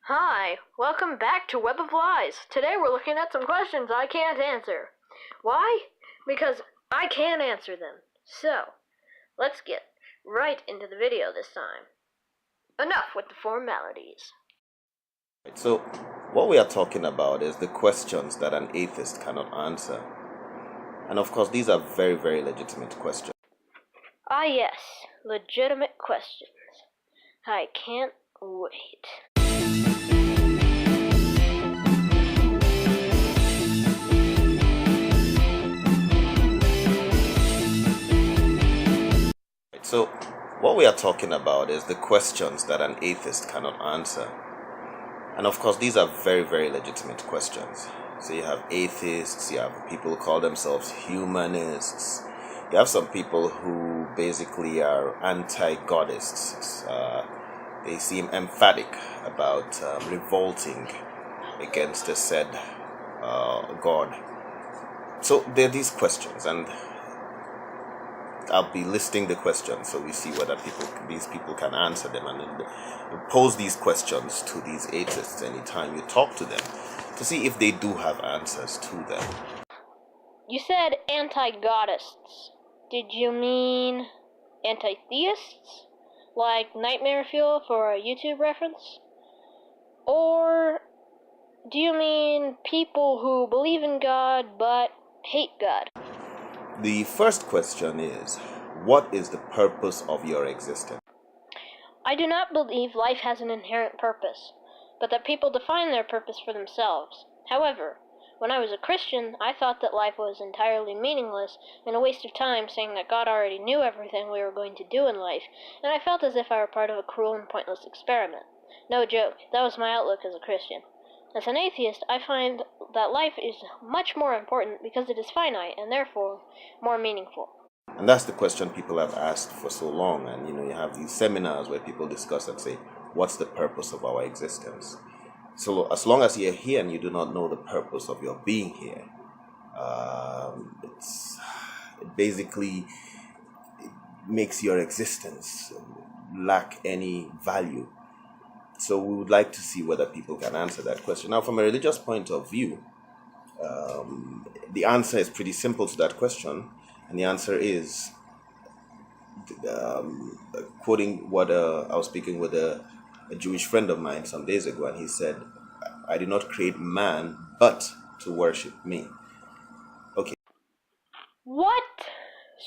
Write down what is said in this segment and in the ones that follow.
Hi, welcome back to Web of Lies. Today we're looking at some questions I can't answer. Why? Because I can't answer them. So, let's get right into the video this time. Enough with the formalities. So, what we are talking about is the questions that an atheist cannot answer. And of course, these are very, very legitimate questions. Ah yes, legitimate questions. I can't wait. So, what we are talking about is the questions that an atheist cannot answer. And of course, these are very, very legitimate questions. So, you have atheists, you have people who call themselves humanists, you have some people who basically are anti-godists. They seem emphatic about revolting against the said God. So there are these questions, and I'll be listing the questions so we see whether these people can answer them, and then pose these questions to these atheists anytime you talk to them to see if they do have answers to them. You said anti-godists. Did you mean anti-theists? Like Nightmare Fuel for a YouTube reference? Or do you mean people who believe in God but hate God? The first question is, what is the purpose of your existence? I do not believe life has an inherent purpose, but that people define their purpose for themselves. However, when I was a Christian, I thought that life was entirely meaningless and a waste of time, saying that God already knew everything we were going to do in life, and I felt as if I were part of a cruel and pointless experiment. No joke, that was my outlook as a Christian. As an atheist, I find that life is much more important because it is finite and therefore more meaningful. And that's the question people have asked for so long. And you have these seminars where people discuss and say, what's the purpose of our existence? So as long as you're here and you do not know the purpose of your being here, it basically makes your existence lack any value. So we would like to see whether people can answer that question. Now, from a religious point of view, the answer is pretty simple to that question. And the answer is, quoting what I was speaking with a Jewish friend of mine some days ago, and he said, I did not create man, but to worship me. Okay. What?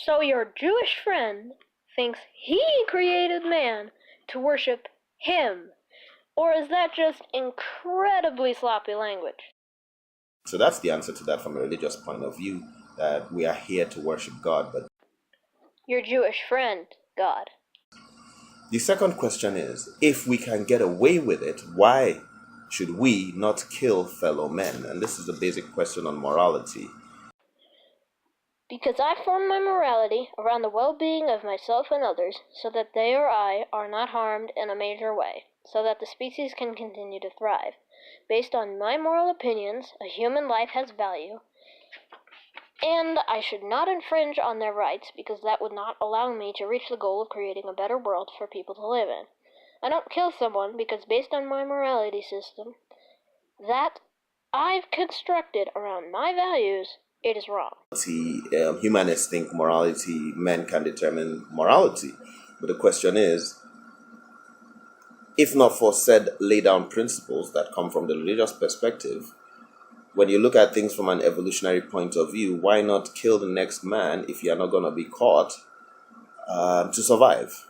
So your Jewish friend thinks he created man to worship him? Or is that just incredibly sloppy language? So that's the answer to that from a religious point of view, that we are here to worship God. But Your Jewish friend, God. the second question is, if we can get away with it, why should we not kill fellow men? And this is the basic question on morality. Because I form my morality around the well-being of myself and others, so that they or I are not harmed in a major way, so that the species can continue to thrive. Based on my moral opinions, a human life has value, and I should not infringe on their rights because that would not allow me to reach the goal of creating a better world for people to live in. I don't kill someone because based on my morality system that I've constructed around my values, it is wrong. Humanists think morality, men can determine morality. But the question is, if not for said lay down principles that come from the religious perspective, when you look at things from an evolutionary point of view, why not kill the next man if you're not going to be caught to survive?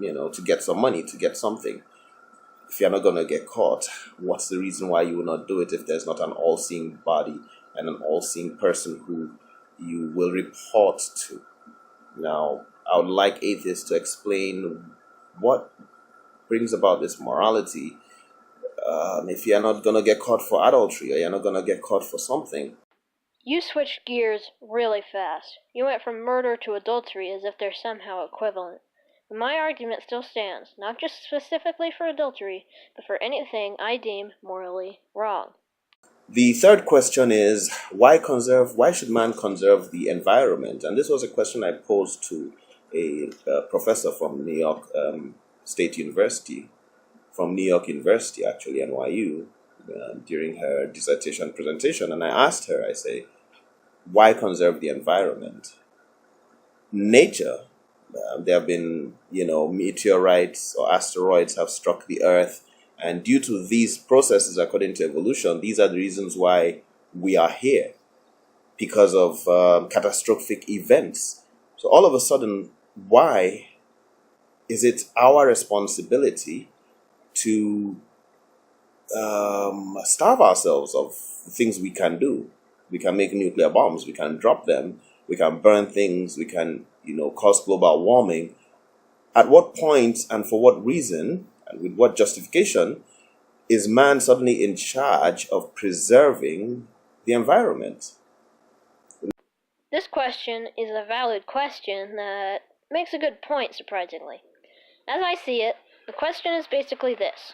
To get some money, to get something. If you're not going to get caught, what's the reason why you will not do it if there's not an all-seeing body and an all-seeing person who you will report to? Now, I would like atheists to explain what brings about this morality. If you're not going to get caught for adultery, or you're not going to get caught for something. You switched gears really fast. You went from murder to adultery as if they're somehow equivalent. But my argument still stands, not just specifically for adultery, but for anything I deem morally wrong. The third question is, why should man conserve the environment? And this was a question I posed to a professor from New York State University from New York University, actually, NYU, during her dissertation presentation. And I asked her, I say, why conserve the environment? Nature, there have been, meteorites or asteroids have struck the Earth. And due to these processes, according to evolution, these are the reasons why we are here, because of catastrophic events. So all of a sudden, why is it our responsibility to starve ourselves of things we can do? We can make nuclear bombs, we can drop them, we can burn things, we can, cause global warming. At what point and for what reason and with what justification is man suddenly in charge of preserving the environment? This question is a valid question that makes a good point, surprisingly. As I see it, the question is basically this.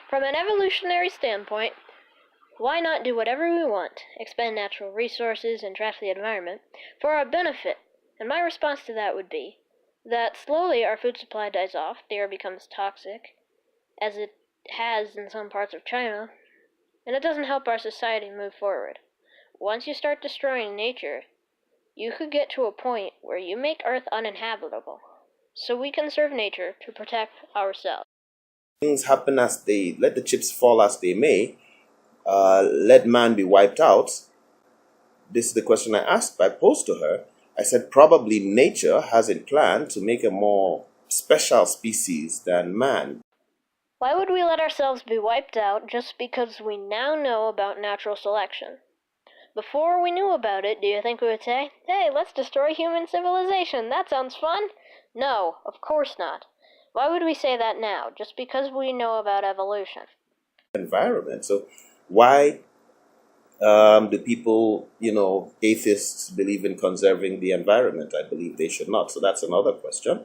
From an evolutionary standpoint, why not do whatever we want, expend natural resources and trash the environment, for our benefit? And my response to that would be that slowly our food supply dies off, the air becomes toxic, as it has in some parts of China, and it doesn't help our society move forward. Once you start destroying nature, you could get to a point where you make Earth uninhabitable. So we conserve nature to protect ourselves. Things happen as they, let the chips fall as they may, let man be wiped out. This is the question I posed to her. I said, probably nature has it planned to make a more special species than man. Why would we let ourselves be wiped out just because we now know about natural selection? Before we knew about it, do you think we would say, hey, let's destroy human civilization, that sounds fun? No, of course not. Why would we say that now, just because we know about evolution? Environment. So why do people, atheists believe in conserving the environment? I believe they should not. So that's another question.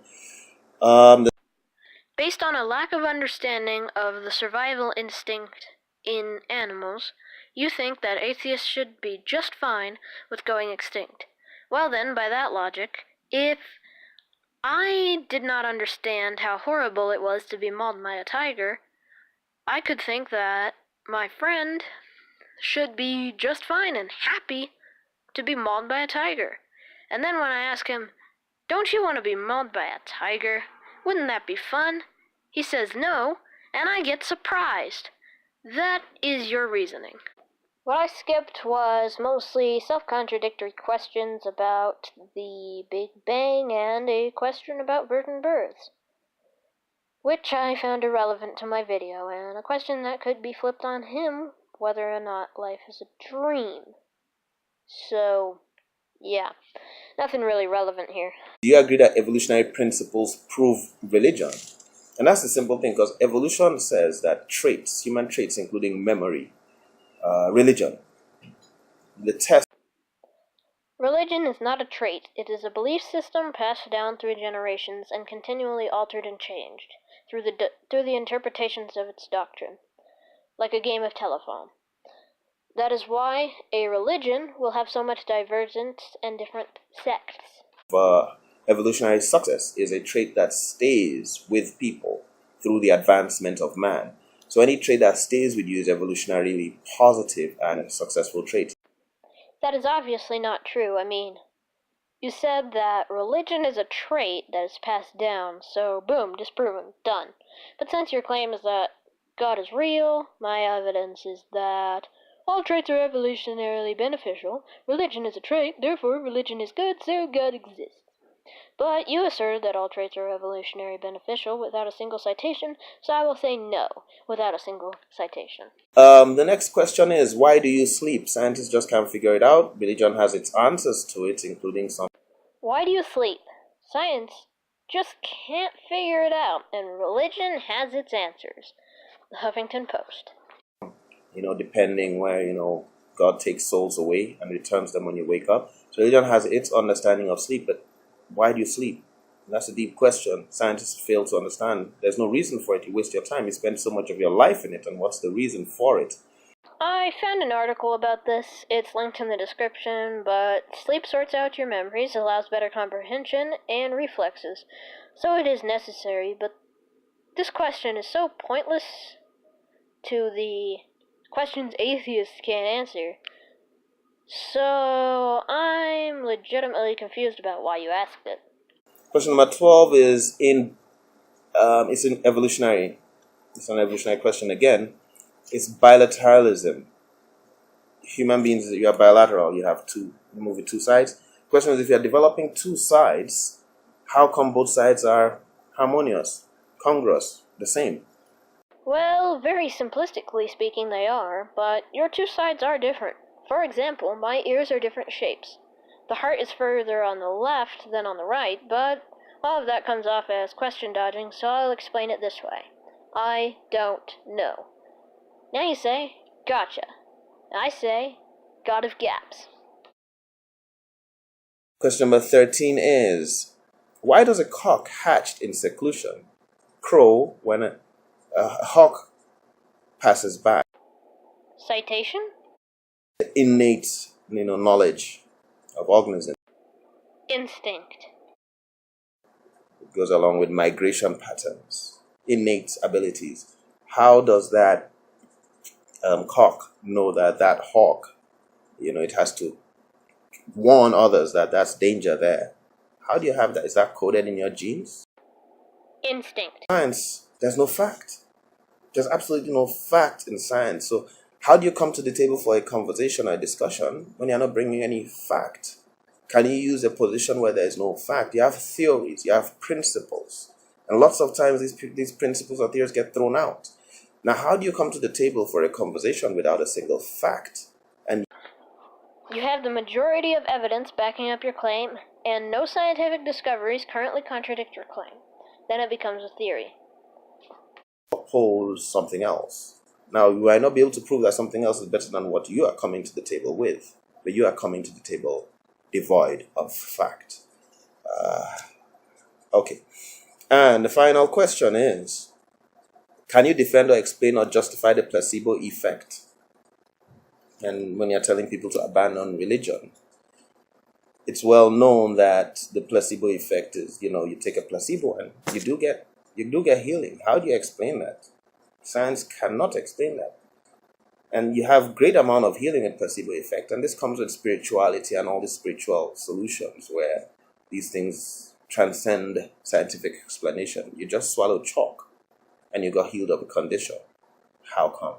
Based on a lack of understanding of the survival instinct in animals, you think that atheists should be just fine with going extinct. Well then, by that logic, if I did not understand how horrible it was to be mauled by a tiger, I could think that my friend should be just fine and happy to be mauled by a tiger. And then when I ask him, don't you want to be mauled by a tiger? Wouldn't that be fun? He says no, and I get surprised. That is your reasoning. What I skipped was mostly self-contradictory questions about the Big Bang and a question about virgin births, which I found irrelevant to my video, and a question that could be flipped on him whether or not life is a dream. So, yeah, nothing really relevant here. Do you agree that evolutionary principles prove religion? And that's the simple thing, because evolution says that traits, human traits, including memory, religion, the test. Religion is not a trait. It is a belief system passed down through generations and continually altered and changed through the interpretations of its doctrine, like a game of telephone. That is why a religion will have so much divergence and different sects. Evolutionary success is a trait that stays with people through the advancement of man. So any trait that stays with you is evolutionarily positive and a successful trait. That is obviously not true. I mean, you said that religion is a trait that is passed down, so boom, disproven, done. But since your claim is that God is real, my evidence is that all traits are evolutionarily beneficial, religion is a trait, therefore religion is good, so God exists. But you assert that all traits are evolutionarily beneficial without a single citation, so I will say no, without a single citation. The next question is, why do you sleep? Scientists just can't figure it out. Religion has its answers to it, including some. Why do you sleep? Science just can't figure it out, and religion has its answers. The Huffington Post. Depending where, God takes souls away and returns them when you wake up. So religion has its understanding of sleep, but why do you sleep? And that's a deep question. Scientists fail to understand. There's no reason for it. You waste your time. You spend so much of your life in it, and what's the reason for it? I found an article about this. It's linked in the description, but sleep sorts out your memories, allows better comprehension and reflexes. So it is necessary, but this question is so pointless to the questions atheists can't answer. So I'm legitimately confused about why you asked it. Question number 12 is it's in evolutionary. It's an evolutionary question again. It's bilateralism. Human beings, you are bilateral. You move with two sides. Question is, if you are developing two sides, how come both sides are harmonious, congruous, the same? Well, very simplistically speaking, they are, but your two sides are different. For example, my ears are different shapes. The heart is further on the left than on the right, but all of that comes off as question dodging, so I'll explain it this way. I don't know. Now you say, gotcha. I say, God of gaps. Question number 13 is, why does a cock hatched in seclusion crow when a hawk passes by? Citation? Innate, knowledge of organisms. Instinct. It goes along with migration patterns, innate abilities. How does that cock know that hawk, it has to warn others that that's danger there? How do you have that? Is that coded in your genes? Instinct. Science, there's no fact. There's absolutely no fact in science. So how do you come to the table for a conversation or a discussion when you're not bringing any fact? Can you use a position where there is no fact? You have theories, you have principles. And lots of times these principles or theories get thrown out. Now, how do you come to the table for a conversation without a single fact? And you have the majority of evidence backing up your claim, and no scientific discoveries currently contradict your claim. Then it becomes a theory. Oppose something else. Now, you might not be able to prove that something else is better than what you are coming to the table with, but you are coming to the table devoid of fact. Okay. And the final question is, can you defend or explain or justify the placebo effect? And when you're telling people to abandon religion, it's well known that the placebo effect is, you take a placebo and you do get healing. How do you explain that? Science cannot explain that. And you have great amount of healing in placebo effect, and this comes with spirituality and all the spiritual solutions where these things transcend scientific explanation. You just swallowed chalk and you got healed of a condition. How come?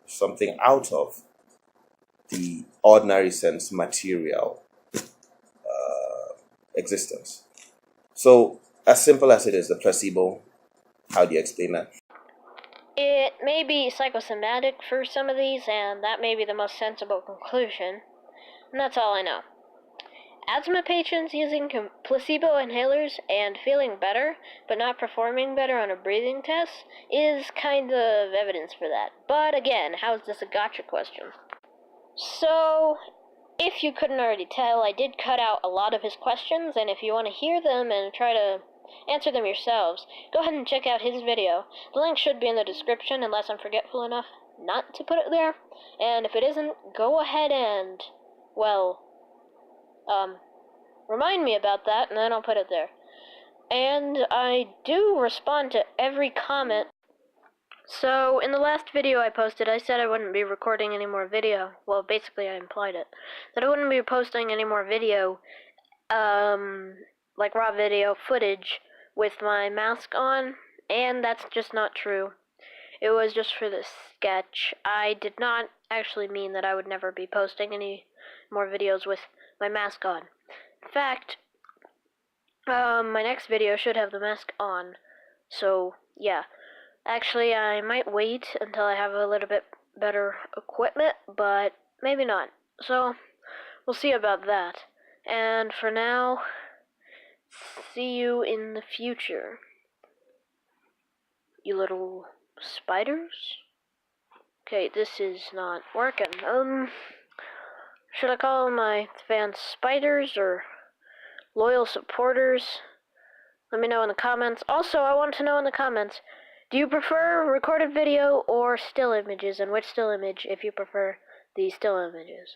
Something out of the ordinary sense material existence. So, as simple as it is, the placebo, how do you explain that? It may be psychosomatic for some of these, and that may be the most sensible conclusion. And that's all I know. Asthma patients using placebo inhalers and feeling better, but not performing better on a breathing test, is kind of evidence for that. But again, how is this a gotcha question? So, if you couldn't already tell, I did cut out a lot of his questions, and if you want to hear them and try to answer them yourselves, go ahead and check out his video. The link should be in the description, unless I'm forgetful enough not to put it there. And if it isn't, go ahead and, remind me about that, and then I'll put it there. And I do respond to every comment. So, in the last video I posted, I said I wouldn't be recording any more video. Well, basically I implied it. That I wouldn't be posting any more video, like raw video footage with my mask on, and that's just not true. It was just for this sketch. I did not actually mean that I would never be posting any more videos with my mask on. In fact, my next video should have the mask on. So, yeah. Actually, I might wait until I have a little bit better equipment, but maybe not. So, we'll see about that. And for now, see you in the future, you little spiders. Okay, this is not working. Should I call my fans spiders or loyal supporters? Let me know in the comments. Also, I want to know in the comments, do you prefer recorded video or still images, and which still image if you prefer the still images?